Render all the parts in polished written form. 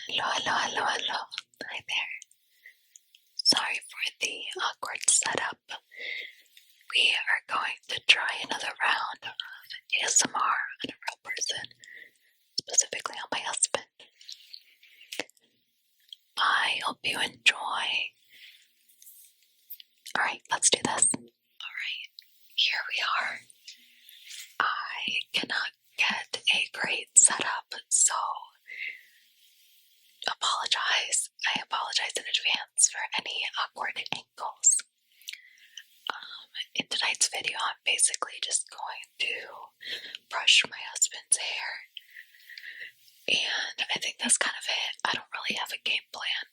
Hello, hello, hello, hello. Hi there. Sorry for the awkward setup. We are going to try another round of ASMR on a real person, specifically on my husband. I hope you enjoy. Alright, let's do this. Alright, here we are. I cannot get a great setup, so I apologize in advance for any awkward angles. In tonight's video, I'm basically just going to brush my husband's hair, and I think that's kind of it. I don't really have a game plan.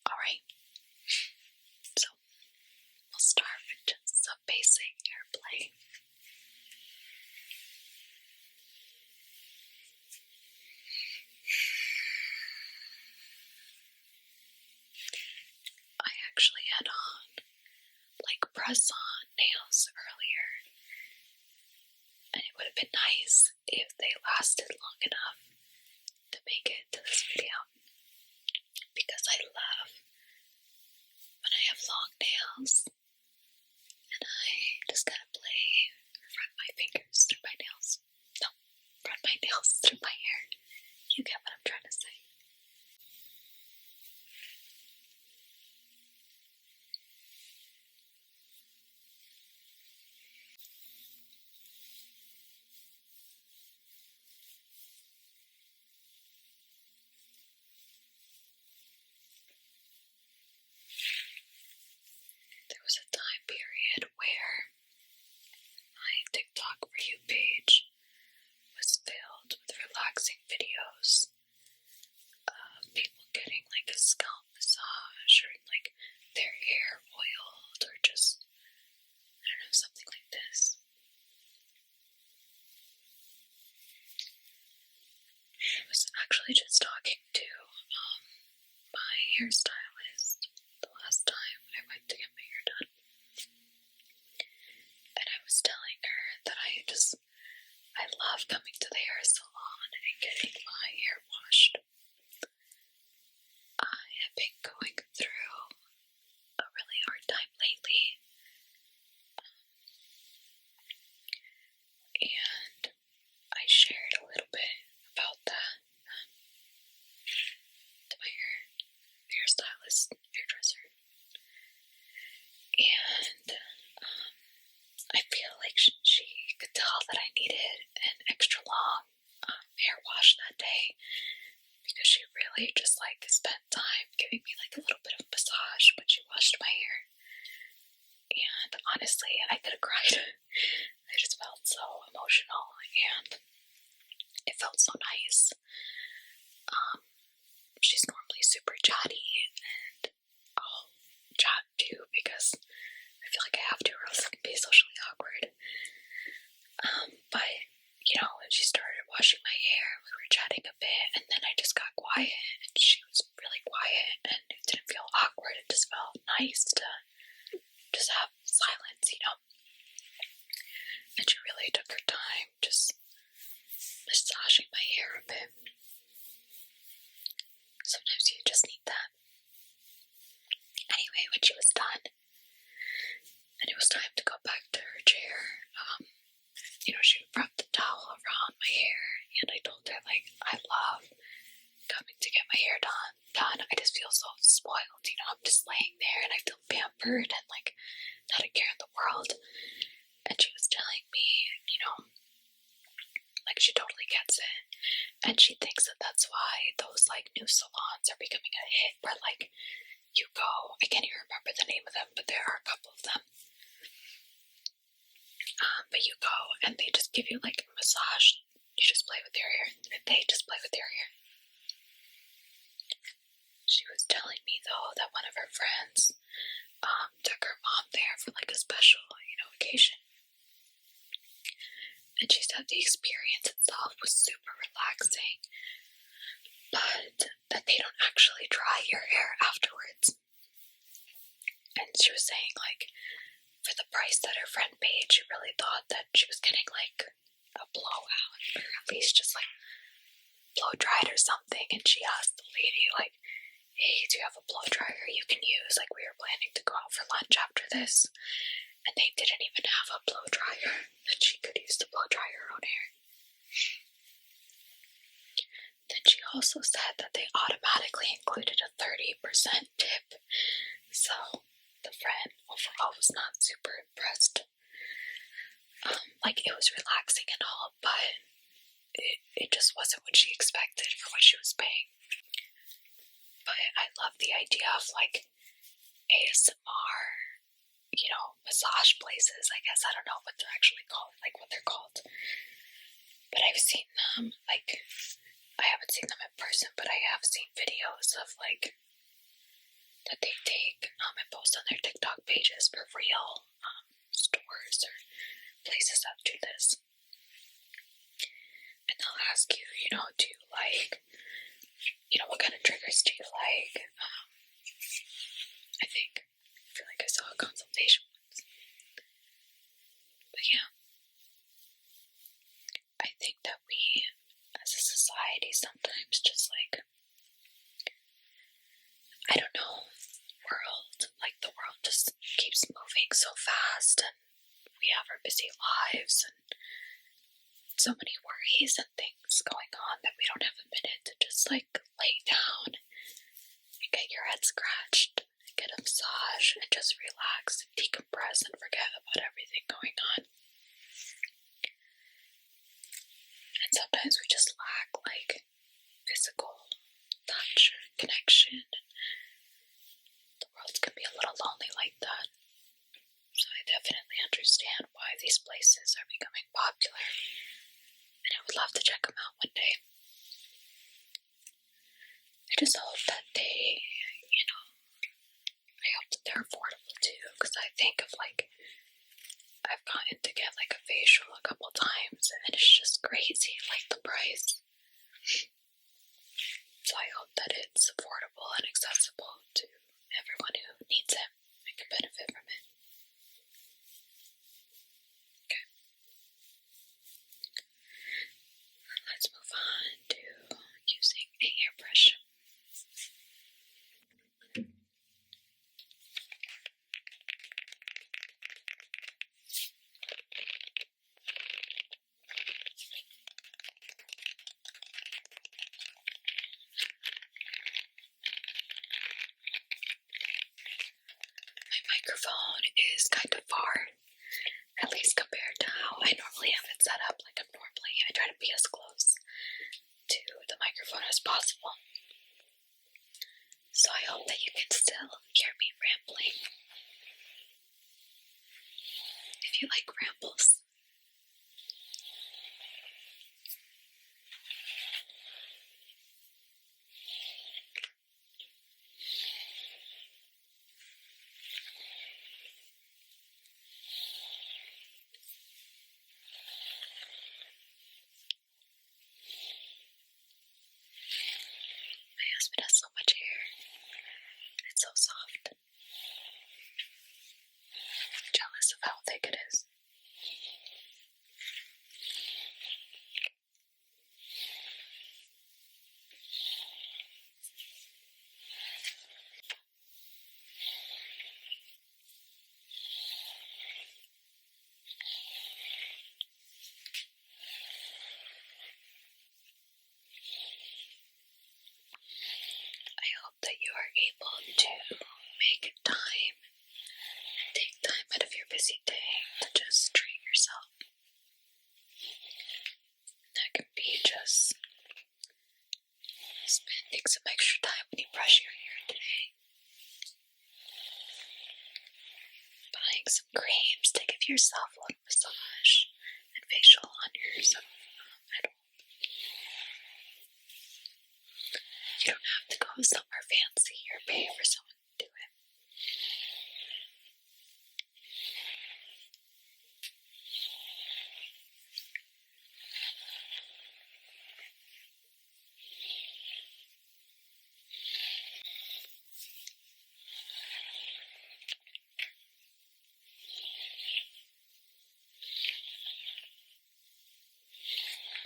Alright, so we'll start with just some basic hair play. I actually had on press-on nails earlier, and it would have been nice if they lasted long enough to make it to this video, because I love when I have long nails and I just gotta run my fingers through my nails. No, run my nails through my hair. You get what I'm trying to say. There was a time period where my TikTok For You page was filled with relaxing videos of people getting a scalp massage, or their hair oiled, or just, I don't know, something like this. I was actually just talking to my hairstylist the last time I went to get my hair done, and I was telling her that I love coming to the hair salon and getting my hair washed. I have been going through a really hard time lately, and I shared a little bit about that to my hairstylist, hairdresser, and I feel like she could tell that I needed an extra long hair wash that day, because she really just spent time giving me a little bit of a massage when she washed my hair. And honestly, I could have cried. I just felt so emotional, and it felt so nice. She's normally super chatty, and I'll chat too because I feel like I have to, or else I can be socially awkward. But when she started washing my hair, we were chatting a bit, and then I just got quiet, and she was really quiet, and it didn't feel awkward. It just felt nice to just have silence, And she really took her time just massaging my hair a bit. Sometimes you just need that. Anyway, when she was done, and it was time to go back to her chair, she wrapped the towel around my hair, and I told her, I love coming to get my hair done. I just feel so spoiled, I'm just laying there, and I feel pampered, and not a care in the world. And she was telling me, she totally gets it, and she thinks that that's why those new salons are becoming a hit, where you go, I can't even remember the name of them, but there are a couple of them. But you go and they just give you a massage. You just play with their hair, and they just play with their hair. She was telling me though that one of her friends took her mom there for a special, occasion. And she said the experience itself was super relaxing, but that they don't actually dry your hair afterwards. And she was saying for the price that her friend paid, she really thought that she was getting a blowout, or at least just blow dried or something, and she asked the lady, like, hey, do you have a blow dryer you can use? Like, we were planning to go out for lunch after this, and they didn't even have a blow dryer that she could use to blow dry her own hair. Then she also said that they automatically included a 30% tip. So the friend overall was not super impressed. Like, it was relaxing and all, but it just wasn't what she expected for what she was paying. But I love the idea of, like, ASMR, massage places, I guess. I don't know what they're actually called, like what they're called. But I've seen them, like, I haven't seen them in person, but I have seen videos of, like, that they take and post on their TikTok pages for real stores or places that do this. And they'll ask you, do you like, what kind of triggers do you like? I feel like I saw a consultation once. But yeah, I think that we, as a society, sometimes just, like, I don't know, the world just keeps moving so fast, and we have our busy lives, and so many worries and things going on that we don't have a minute to just, like, lay down and get your head scratched, and get a massage, and just relax and decompress and forget about everything going on. And sometimes we just lack, like, physical touch or connection, and the world can be a little lonely like that. So I definitely understand why these places are becoming popular, and I would love to check them out one day. I just hope that they, I hope that they're affordable too, because I think of, like, I've gotten to get, like, a facial a couple times, and it's just crazy, like, the price. So I hope that it's affordable and accessible to everyone who needs it and can benefit from it. Okay. Let's move on to using a hairbrush. Microphone is kind of far, at least compared to how I normally have it set up. Like, I try to be as close to the microphone as possible. So I hope that you can still hear me rambling. If you like rambles. My husband has so much hair. It's so soft. I'm jealous of how thick it is. I hope that you are able to make time, take time out of your busy day to just treat yourself. That can be just spending some extra time when you brush your hair today. Buying some creams to give yourself a little massage and facial on yourself at home. You don't have to go somewhere fancy or pay for someone to do it.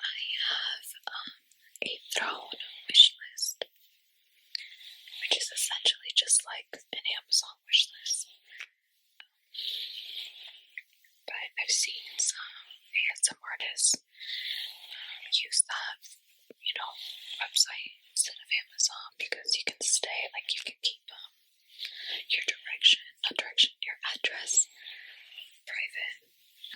I have a throne wish list. website instead of Amazon because you can stay, like you can keep your address private,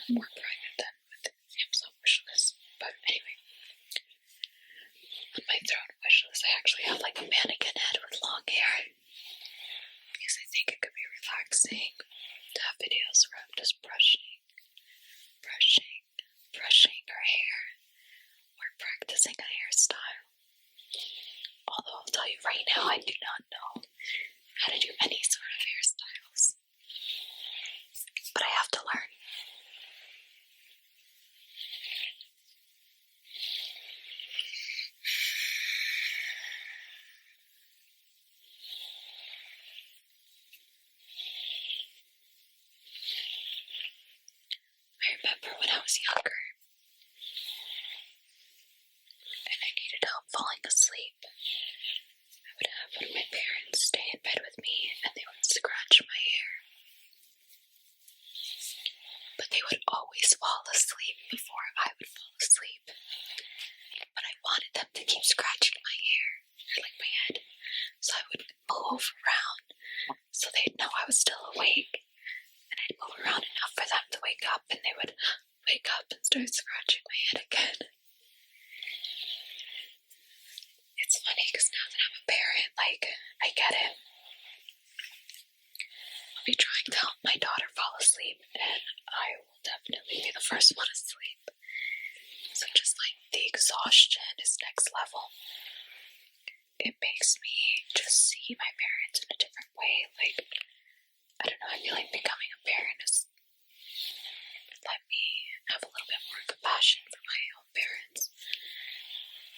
more private than with Amazon wishlist. But anyway, on my throne wishlist, I actually have like a mannequin head with long hair because I think it could be relaxing to have videos where I'm just brushing her hair or practicing a hairstyle. Although I'll tell you right now, I do not know how to do any sort of hairstyles, but I have to learn. I remember when I was younger and I needed help falling asleep, I would have one of my parents stay in bed with me and they would scratch my hair. But they would always fall asleep before I would fall asleep. But I wanted them to keep scratching my hair, or like my head, so I would move around so they'd know I was still awake. And I'd move around enough for them to wake up, and they would wake up and start scratching my head again. It's funny because now that I'm a parent, like, I get it. I'll be trying to help my daughter fall asleep, and I will definitely be the first one asleep. So just like the exhaustion is next level. It makes me just see my parents in a different way. Like, I don't know, I feel like becoming a parent has let me have a little bit more compassion for my own parents.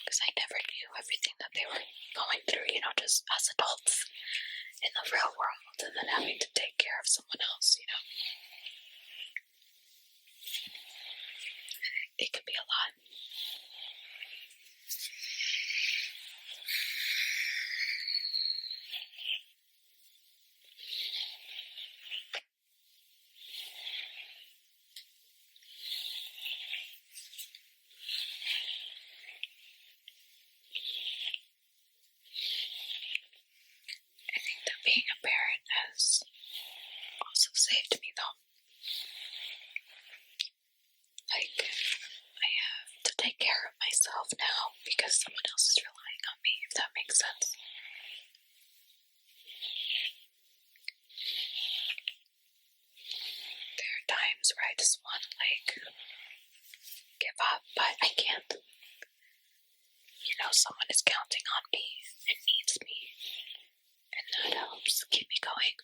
Because I never knew everything that they were going through, just as adults in the real world, and then having to take care of someone else, It can be a lot. I think that being a parent has also saved me, though. Like, I have to take care of myself now because someone else is relying on me, if that makes sense. There are times where I just want to, give up, but I can't. Someone is counting on me and needs me, and that helps keep me going.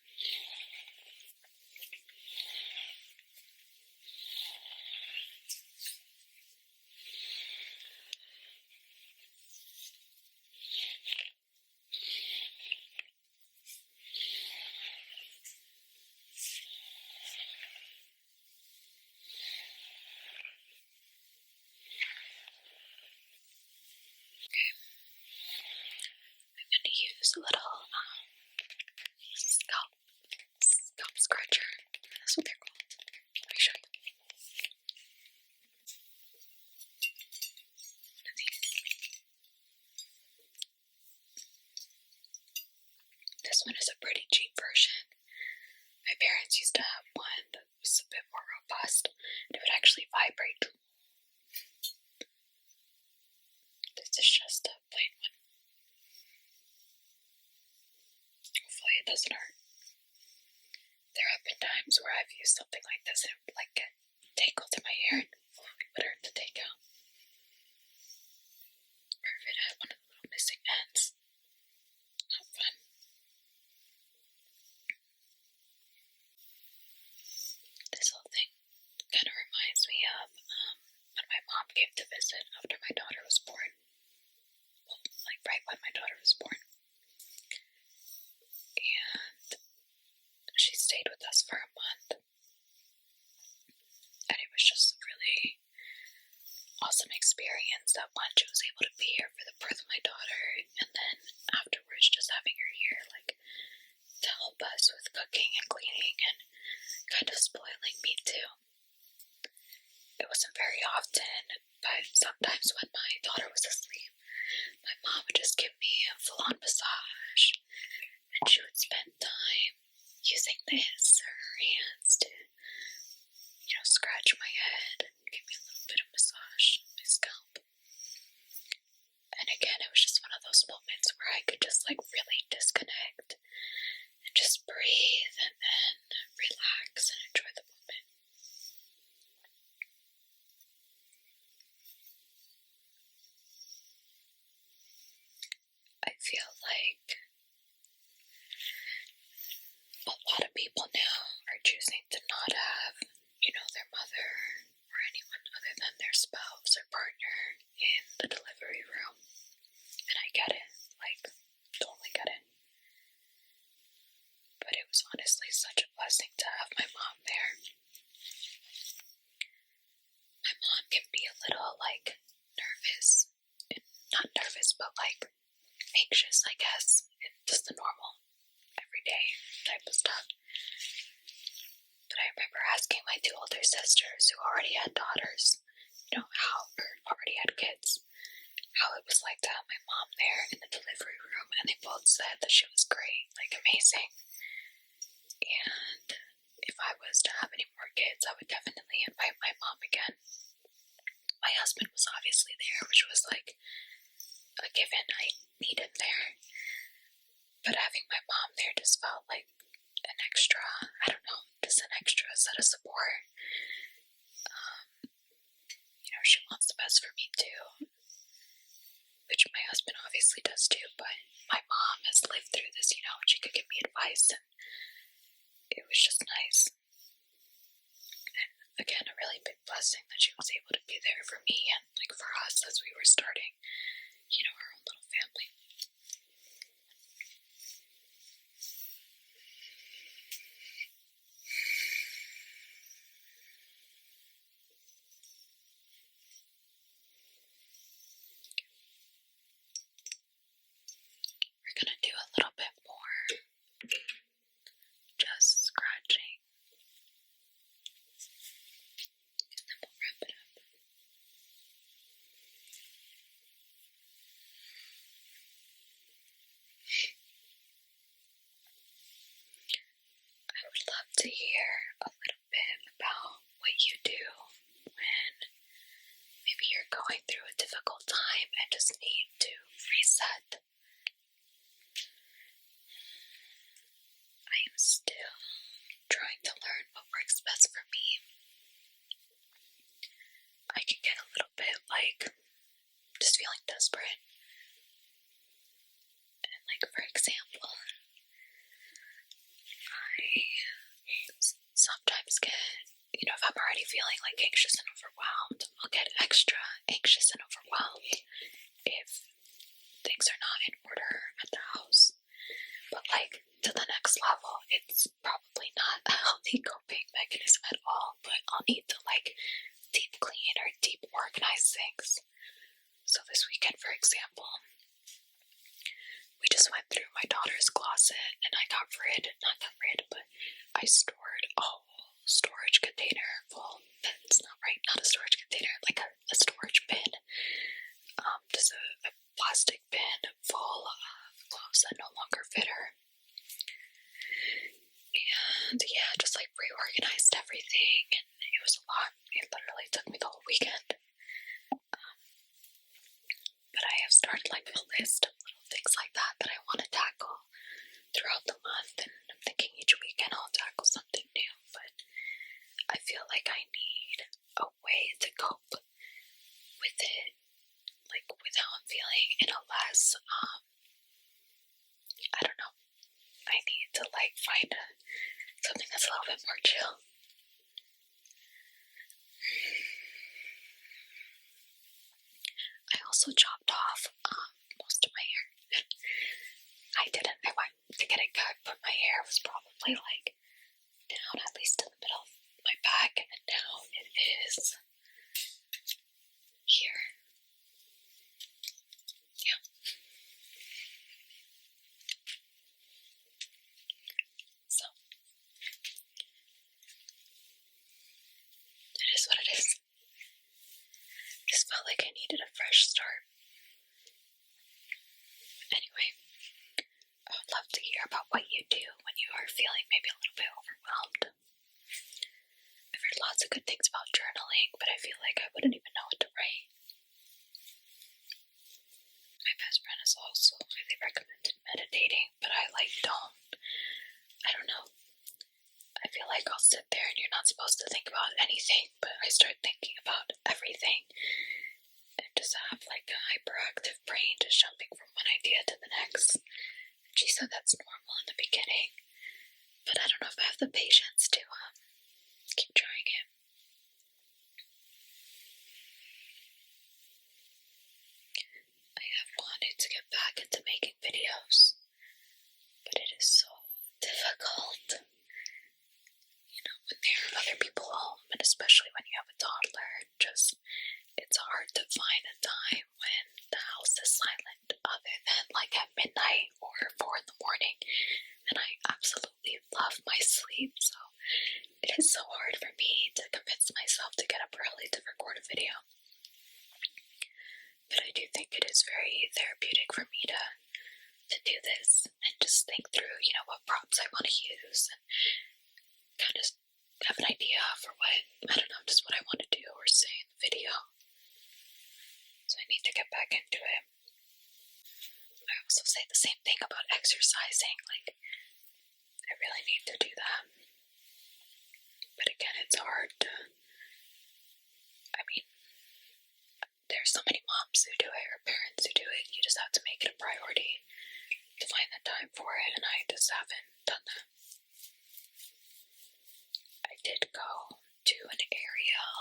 I'm going to use a little scalp scratcher. That's what they're called. Let me show you. One of these. This one is a pretty cheap version. My parents used to have one that was a bit more robust, and it would actually vibrate. This is just a plain one. Hopefully it doesn't hurt. There have been times where I've used something like this and it would get tangled in my hair and it would hurt to take out. Or if it had one of the little missing ends. Not fun. This whole thing kind of reminds me of when my mom came to visit after my daughter was born. Well, right when my daughter was born. And she stayed with us for a month. And it was just a really awesome experience that one, she was able to be here for the birth of my daughter, and then afterwards just having her here, to help us with cooking and cleaning and kind of spoiling me too. It wasn't very often, but sometimes when my daughter was asleep, my mom would just give me a full-on massage, and she would spend time using her hands to, scratch my head and give me a little bit of massage on my scalp. And again, it was just one of those moments where I could just really disconnect and just breathe and then relax and enjoy the moment. I feel like a lot of people now are choosing to not have, their mother or anyone other than their spouse or partner in the delivery room. And I get it, totally get it. But it was honestly such a blessing to have my mom there. My mom can be a little, nervous. Not nervous, but, anxious, I guess. And just the normal, everyday type of stuff. But I remember asking my two older sisters who already had daughters, already had kids, how it was like to have my mom there in the delivery room, and they both said that she was great, amazing. And if I was to have any more kids, I would definitely invite my mom again. My husband was obviously there, which was a given. I need him there. But having my mom there just felt like an extra, just an extra set of support. She wants the best for me too, which my husband obviously does too, but my mom has lived through this, and she could give me advice, and it was just nice. And again, a really big blessing that she was able to be there for me and for us as we were starting, our own little family. We're gonna do a little bit more just scratching, and then we'll wrap it up. I would love to hear a little bit about what you do when maybe you're going through a difficult time and just need to reset. I am still trying to learn what works best for me. I can get a little bit just feeling desperate. And for example, I sometimes get, if I'm already feeling anxious and overwhelmed, I'll get extra anxious and overwhelmed if things are not in order at the house. But to the next level, it's probably not a healthy coping mechanism at all, but I'll need to deep clean or deep organize things. So this weekend, for example, we just went through my daughter's closet and I stored a whole storage container full. That's not right, not a storage container, a storage bin. Just a plastic bin full of clothes that no longer fit her. And yeah, just reorganized everything, and it was a lot. It literally took me the whole weekend. But I have started a list of little things like that I want to tackle throughout the month, and I'm thinking each weekend I'll tackle something new. But I feel like I need a way to cope with it, with how I'm feeling in a less, I don't know. I need to find something that's a little bit more chill. I also chopped off most of my hair. I went to get it cut, but my hair was probably down at least to the middle of my back, and now it is here. Yeah. So it is what it is. Just felt like I needed a fresh start. Anyway, I would love to hear about what you do when you are feeling maybe a little bit overwhelmed. I've heard lots of good things about journaling, but I feel like I wouldn't even know what to write. My best friend has also highly recommended meditating, but I don't know. I feel like I'll sit there and you're not supposed to think about anything, but I start thinking about everything and just have like a hyperactive brain just jumping from one idea to the next. And she said that's normal in the beginning, but I don't know if I have the patience to keep trying it. I have wanted to get back into making videos, but it is so difficult. When there are other people home, and especially when you have a toddler, it's hard to find a time when the house is silent other than like at midnight or 4 in the morning. And I absolutely love my sleep, so it is so hard for me to convince myself to get up early to record a video. But I do think it is very therapeutic for me to do this and just think through, what props I want to use and kind of have an idea for just what I want to do or say in the video. So I need to get back into it. I also say the same thing about exercising, like I really need to do that. But again, it's hard to, there's so many moms who do it or parents who do it. You just have to make it a priority to find the time for it, and I just haven't done that. I did go to an aerial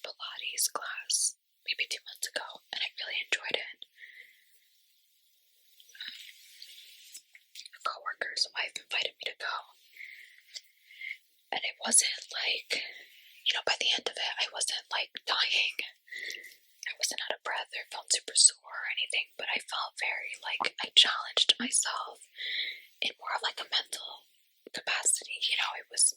Pilates class maybe 2 months ago, and I really enjoyed it. A coworker's wife invited me to go, and it wasn't like, by the end of it, I wasn't like dying. I wasn't out of breath or felt super sore or anything, but I felt very like I challenged myself in more of like a mental capacity. It was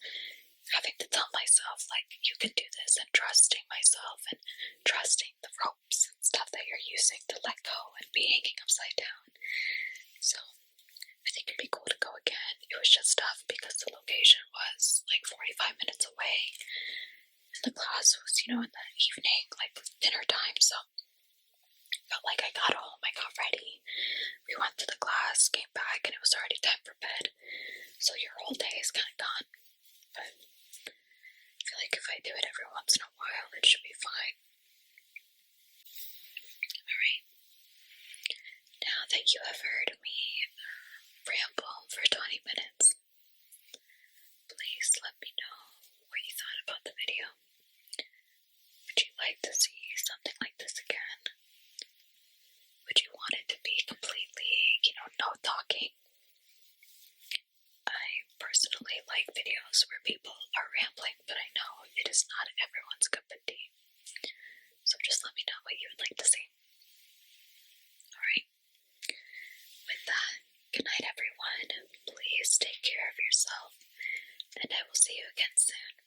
having to tell myself like, you can do this, and trusting myself and trusting the ropes and stuff that you're using to let go and be hanging upside down. So I think it'd be cool to go again. It was just tough because the location was like 45 minutes away. And the class was, in the evening, like dinner time, so I felt like I got home, I got ready. We went to the class, came back, and it was already time for bed. So your whole day is kind of gone. But I feel like if I do it every once in a while, it should be fine. Alright. Now that you have heard me ramble for 20 minutes, please let me know what you thought about the video. Would you like to see something like this again? Would you want it to be completely, no talking? I personally like videos where people are rambling, but I know it is not everyone's cup of tea. So just let me know what you would like to see. Alright. With that, good night everyone. Please take care of yourself, and I will see you again soon.